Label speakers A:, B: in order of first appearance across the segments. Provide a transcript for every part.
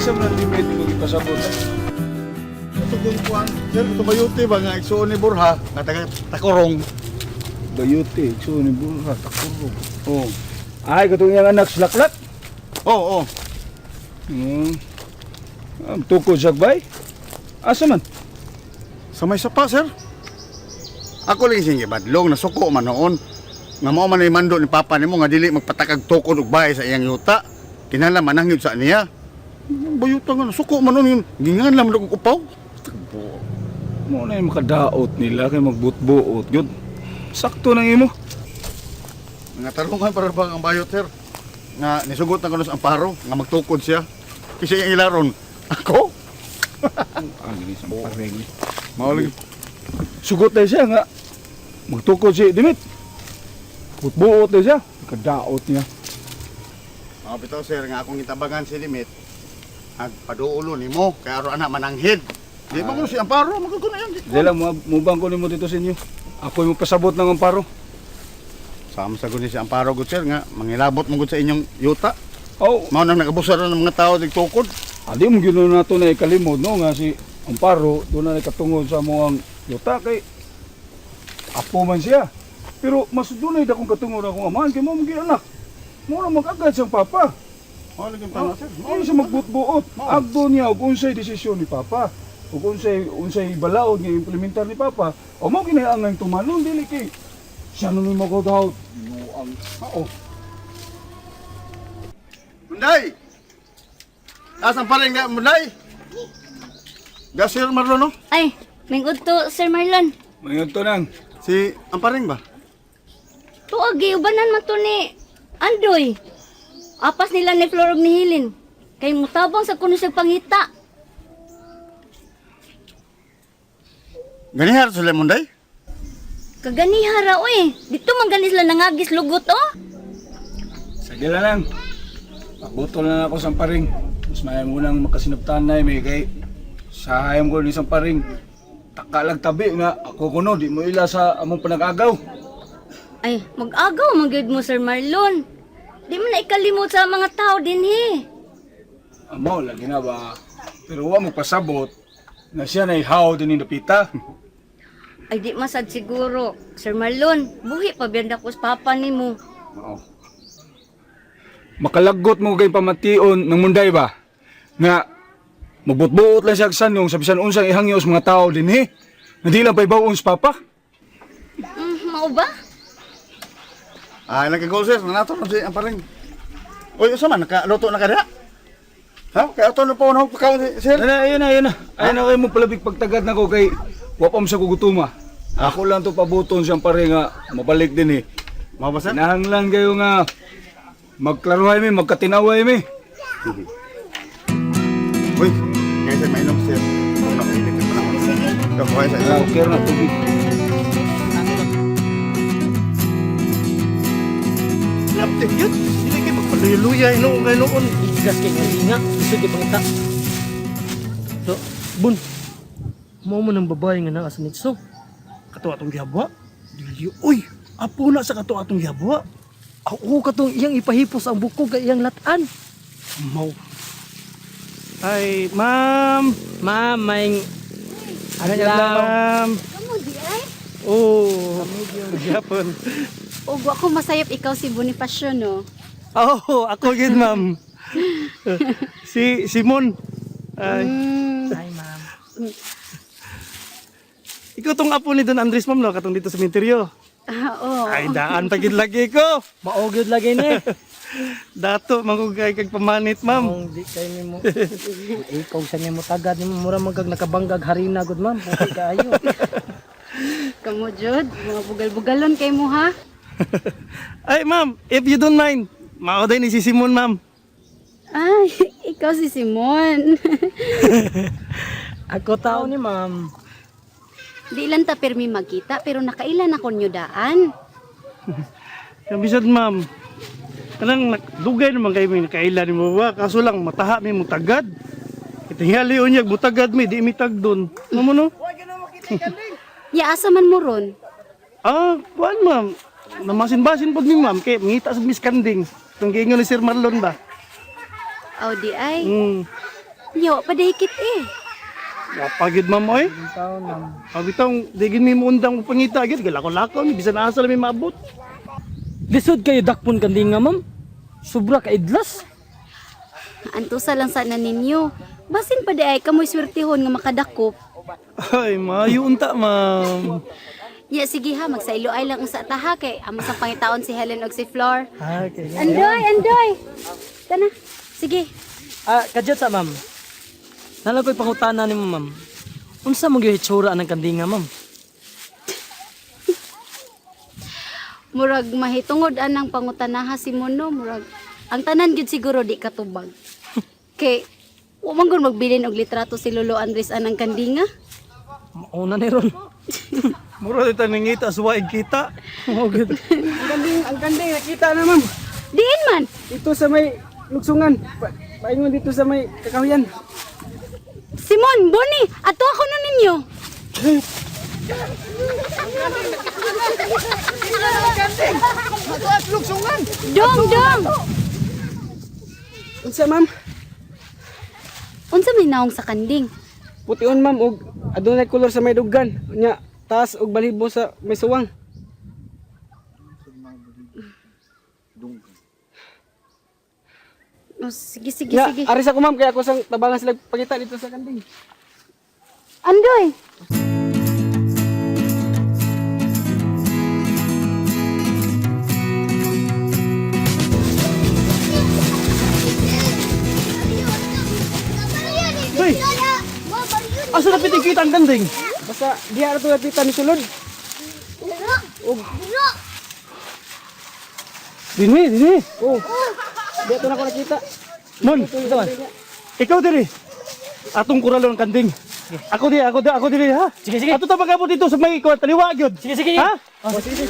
A: Asa man limit mo ipasabot?
B: Ito kung kuhan, sir, tumayuti ba nga igsuon ni Burha, nga takurong.
A: Bayuti, so ni Burha, takurog. Oh. Ay, katong yung anak slaklat.
B: Oo, oo.
A: Ang tukod sagbay? Asa man?
B: Sa may sapa, sir. Ako lang siyang gibadlong, nasuko man noon. Nga mo man mando ni Papa nimo nga dili magpatakag tukod og bahay sa iyang yuta. Kinahanglan manangyod sa niya. Bayuta nga, nasuko man noon, gingan lang og upaw.
A: Mo na yung makadaot nila kay magbutbuot yun. Sakto nang imo.
B: Nga tarungan para bang ang bayot, sir. Nga nisugot na kanos ang paro, nga magtukod siya. Kasi iyang ilaron. Ako?
A: Ang ginis ang pareng.
B: Maulig.
A: Sugot na siya nga. Magtukod si Dimit. Butbuot na siya. Kadaot niya.
B: Bitaw, sir, nga akong itabangan si Limit. Paduulo ni mo, kaya aro anak mananghid. Di ba ko si Amparo, magkakuna yan.
A: Dila, mubang ko nimo dito sa inyo. Ako yung pasabot ng Amparo.
B: Sama sa guni si Amparo, good sir, nga mangilabot mo gud sa inyong yuta.
A: Oh,
B: Mao nang nagabusaran ng mga tao tigtukod.
A: adi mo gino na ito na ikalimod, no? Nga si Amparo, doon na katungod sa mga yuta kay apo man siya. Pero mas doon na akong katungod akong amahan kay mo mga anak. Muna mag-agad siyang papa.
B: Maulig yung tama, sir.
A: Ano siya magbutbuot? Agdo niya kung unsay desisyon ni papa. O kung unsay balaod nga implementar ni papa. O mo kinayangan tumalon dili kay siya nung mo ko daw. No ang tao.
B: Munday! Asan pa rin nga, Munday? Sir Marlon, no?
C: Ay, mingod to, Sir Marlon.
A: Mayon to nang.
B: Si Amparing ba?
C: Tuag, giubanan man to ni Andoy. Apas nila ni Flor ug ni Hilin. Kay mutabang sa kuno sa pangita.
B: Ganihar sila, Munday?
C: Kaganiha ra oy. Dito man gani sila nangagis lugot oh.
A: Sige lang. Pabutol na ako sa paring. Mas may munang makasinabtanay may kay sa hayam ko ni sa paring. Takalag tabi nga ako kuno di mo ila sa among panag-agaw.
C: Ay, mag-agaw man gyud mo Sir Marlon. Di mo na ikalimot sa mga tao dinhi.
A: Amo lagi na ba? Pero wa mo pasabot na siya na ihaw din ni Dapita.
C: Ay di masad siguro. Sir Marlon, buhi pa biyanda ko sa papa nimo.
A: Oo. Makalagot mo kay pamation ng munday ba? Nga magbutbuot lang siya sa sanong sa bisan unsang ihangyo sa mga tao dinhi. Hindi lang pa ibawon sa papa.
C: Mao ba?
B: Ay, nagkagol, sir. Nanato na si Amparing. Uy, usa man, nakaluto na ka diha? Ha? Kaya ito na po na pagkaon, sir.
A: Ayun na. Ayun na kayo mo palabig pagtagad na ko kay wapam sa kugutuma. Ako lang to pabuton siyang pare nga mabalik din eh.
B: Mau ba, sir?
A: Kinahanglan kayo nga magklaruhay mi, magkatinaway mi.
B: Uy, kaya sir, mainom, sir. Kung nakainit yung panahon.
C: Sige.
B: Kakuhay sa
A: Kaya
B: ilaw.
A: okay na tubig.
D: Laptip yun. Hindi kayo magpaluya-luya. Noon kayo noon. Igas kayo ng linga. Sige pangita. So, bun. Mao mo ng babae nga naa sa nitso. Kato atong gihapwa. Dili. Uy! Apo na sa kato atong gihapwa. Oo, katong iyang ipahipos ang buko kay iyang latan. Mau. Ay, ma'am. Ma'am, may... Ano niya ma'am?
C: Kamu di ay?
D: Oh, gihapon.
C: Og ako masayop ikaw si Bonifacio no.
D: Oh, ako yun, ma'am. Si Simon. Ay,
C: Ay ma'am.
D: ikaw tong apo ni Don Andres, ma'am, no? Katong dito sa minteryo.
C: Oo.
D: Ay, daan pagid lagi ko.
E: Maogyod lagi ni.
D: Dato, manggugay kag pamanit, ma'am.
E: Kung di kayo nimo. Ikaw sa nimo tagad nimo mura magag nakabanggag harina gud ma'am. Buti kaayo.
C: Kamu jud, mga bugal-bugalon kay mo ha.
D: Ay, ma'am, if you don't mind, mauday ni si Simon, ma'am.
C: Ay, ikaw si Simon.
E: Ako tao ni ma'am.
C: Di lang ta permi magkita pero nakailan ako nyo daan.
D: Kabisad, ma'am. Kanang dugay naman kayo may nakailan mo ba? Kaso lang, mataha may mutagad. Itingali unyag, mutagad may, di mitag doon. Mamo no?
C: Ya asa man mo ron?
D: Ah, kuan, ma'am. Namasin-basin po ni ma'am, kaya mangita sa miskanding. Itong gingon ni Sir Marlon ba?
C: Aw di ay.
D: Hmm.
C: Yawa pa dahikit eh.
D: Napagid ma'am oy.
E: Taon ma'am.
D: Ang bitang digin mi mo undang pangita gid galako-lakaw ni bisan asa mi maabot.
E: Lisod kayo dakpon kandinga ma'am. Sobra ka idlas.
C: Antusa lang sana ninyo. Basin pa di ay kamoy swertihon nga makadakop.
D: Ay, maayo unta ma'am.
C: Ya sige ha, magsailo ay lang sa taha kay amo sa pangitaon si Helen og si Flor.
D: Okay.
C: Andoy. Tana. Sige.
E: Kadyot sa ma'am. Nala ko'y pangutana nimo ma'am. Unsa mo gyud hitsura ng kandinga ma'am?
C: Murag mahitungod anang pangutanaha si Mono, murag ang tanan gyud siguro di katubag. Kay wa man gud magbilin og litrato si Lolo Andres anang kandinga.
E: Mauna ni ron.
D: Mura dito nangita sa waig kita. Oh, good.
E: Ang kanding nakita na ma'am.
C: Diin man.
E: Ito sa may lugsungan. Paingon dito sa may kakahuyan.
C: Simon, Bonnie, ato ako na ninyo. Dong.
E: Unsa ma'am?
C: Unsa may naong sa kanding?
E: Pution ma'am og adunay kolor sa may dugan. Nya taas og balibo sa may suwang.
C: Oh, sige.
E: Nya ari sa ko ma'am kaya ako sang tabangan sila pagita dito sa kanding.
C: Andoy.
D: Bay, asa na pitikita ang kanding?
E: Basta diha ra to napita ni sulod.
D: Dini.
E: Oh. Diha to na ko nakita.
D: Mon, ikaw diri. Atong kuralo ng kanding. Ako diri ha.
E: Sige.
D: Ato ta magabot dito sa may taliwa gyud.
E: Sige.
D: Ha?
E: Oh, sige.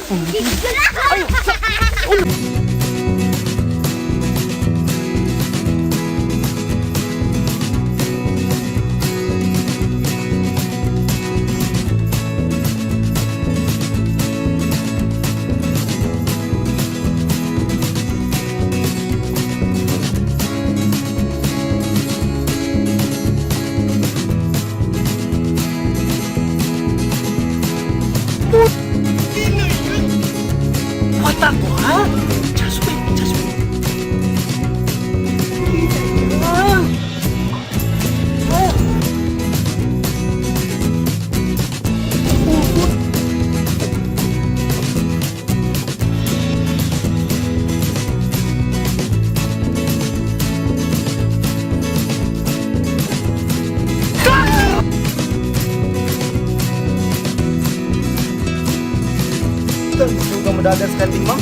F: Suka madagas kanding ma'am.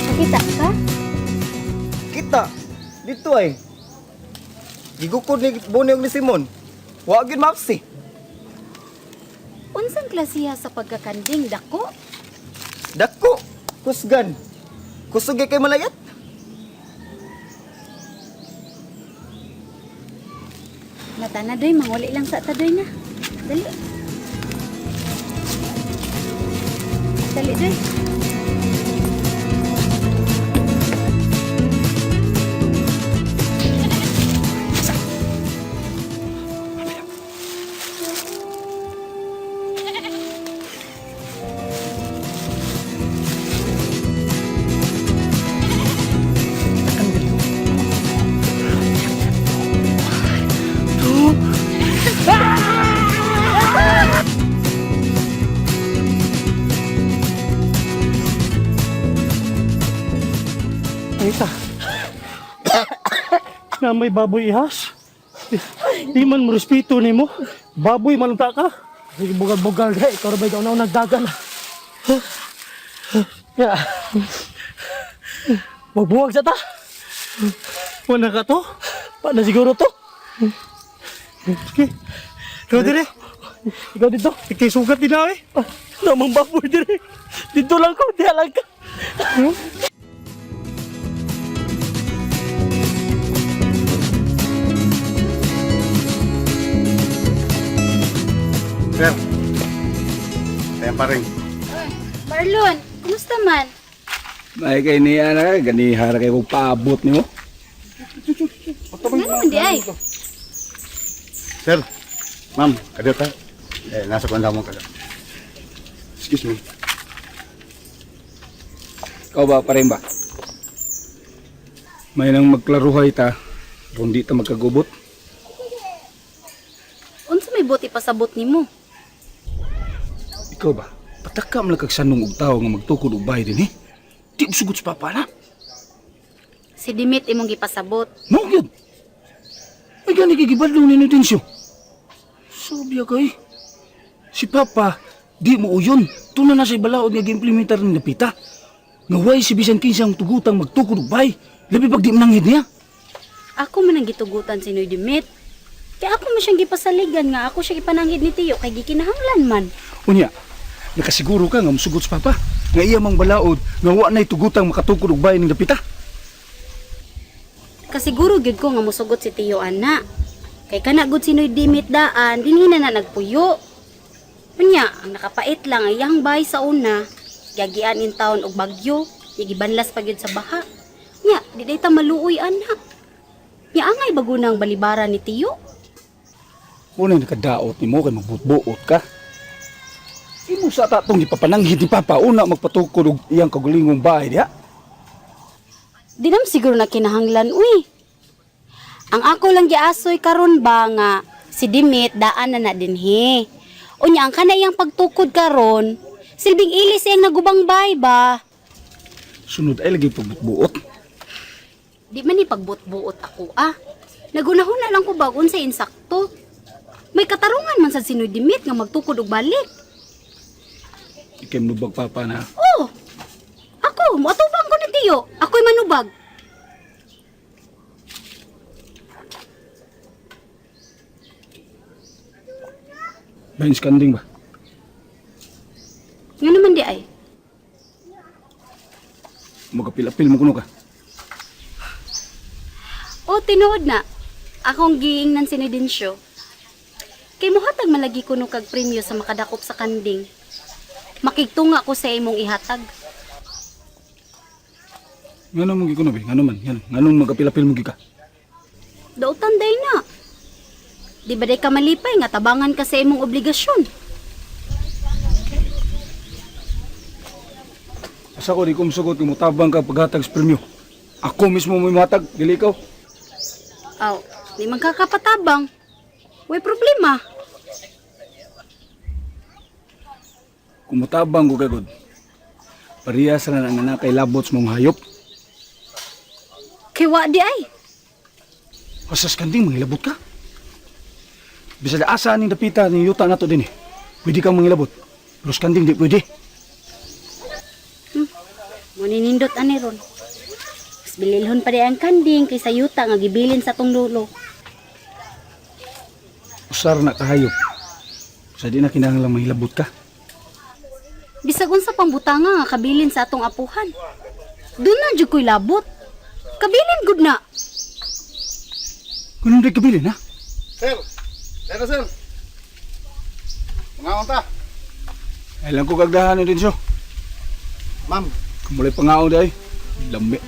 C: Nakita ka?
F: Kita. Dito ay. Gigukod ni Bonnie ug ni Simon. Wa gyud mapsi.
C: Unsang klasiha sa pagkakanding dako?
F: Dako. Kusgan. Kusog kay malayat.
C: Natana doy, manguli lang sa tadoy na. Dali. Dali doy.
D: Ita. Na may baboy ihas. Di man mo respeto nimo. Baboy manunta ka.
E: Sige bugal-bugal dai. Ikaw ra ba ikaw na nagdagan? Ya. Magbuwag sa ta.
D: Wala ka to?
E: Pa na siguro to.
D: Sige. Ikaw dire.
E: Ikaw dito.
D: Ikay sugat din na eh.
E: Namang baboy dire. Dito lang ko, diha lang ka.
B: Sir. Tayo pa rin.
C: Marlon, kumusta man?
A: May kay niya na ganihara kay kog paabot nimo.
C: Ganun naman di ay.
B: Sir, ma'am, kadyo ta. Nasa kong damong kadyo. Excuse me.
A: Ikaw ba, parin ba? May nang magklaruhay ta, kung di ta magkagubot.
C: Unsa may buti pasabot nimo?
A: Ikaw ba? Pataka man lang kag sanong og tao nga magtukod og bahay din eh. Di mo sugod sa papa na.
C: Si Dimit imong gipasabot.
A: Mao gyud. Ay gani gigibadlong ni Tensyo. Sobya kay. Si papa di mo uyon. Tuna na sa balaod nga gi-implementar ni Napita. Nga way si bisan kinsang tugutang magtukod og bahay. Labi pag di mananghid niya.
C: Ako man ang gitugutan si Noy Dimit. Kaya ako man siyang gipasaligan nga ako siya ipananghid ni Tiyo kay gikinahanglan man.
A: Unya, nakasiguro ka nga musugod sa papa. Nga iya mang balaod nga wa na'y tugutang makatukod og bahay ning Napita.
C: Kasiguro gyud ko nga mosugot si Tiyo ana. Kay kana gud si Noy Dimit daan dinhi na nagpuyo. Unya, ang nakapait lang ay iyang bahay sa una. Gagian in taon og bagyo, gibanlas pa gyud sa baha. Nya, di day ta maluoy ana. Nya angay bagunang balibara ni Tiyo.
A: Unang nakadaot ni mo kay magbutbuot ka. Imo sa tatong gipapananghid ni papa una magpatukod og iyang kagulingong bahay diha.
C: Di nam siguro na kinahanglan, uy. Ang ako lang giasoy karon ba nga si Dimit daan na dinhi. Unya ang kana iyang pagtukod karon, silbing ilis iyang nagubang bay ba.
A: Sunod ay lagi pagbutbuot.
C: Di man ni pagbut-buot ako Nagunahuna lang ko bagon sa insakto. May katarungan man sa Sinoy Dimit nga magtukod og balik.
A: Ikay manubag papa na.
C: Oh. Ako, moatubang ko ni Tiyo. Ako'y manubag.
A: Bayin skanding ba?
C: Nga naman di ay.
A: Magapil-apil mo kuno ka.
C: O, tinuod na. Akong giingnan si Nidensyo. Kay muhatag malagi ko nung kag premyo sa makadakop sa kanding. Makigtunga ko sa imong ihatag.
A: Ngano mo gikuno be? Ngano man? Nganong magapil-apil mo gika?
C: Dautan day na. Di ba day ka malipay nga tabangan ka sa imong obligasyon?
A: Asa ko di ko masugot kung mutabang ka paghatag sa premyo. Ako mismo mo imatag, dili ikaw.
C: Aw, di man kakapatabang. Way problema.
A: Kung mutabang ko kagod. Parehas na nang nanakay labot sa mong hayop.
C: Kay wa di ay.
A: Asa skanding mangilabot ka? Bisag asa ning dapita ni yuta nato din eh. Pwede kang mangilabot. Pero skanding di pwede.
C: Muninindot ani ron. Mas bililhon pa di ang kanding kaysa yuta nga gibilin sa tong lulo.
A: Usar na kahayop. Sa di na kinahanglan mangilabot ka.
C: Bisag unsa pang butanga nga kabilin sa atong apuhan. Doon na jud ko'y labot. Kabilin gud na.
A: Ganun di kabilin ha?
B: Sir! Sir, sir! Mga ta!
A: Ay lang ko kagdahan din siya.
B: Ma'am,
A: Kumulay pangao dahi. Lami.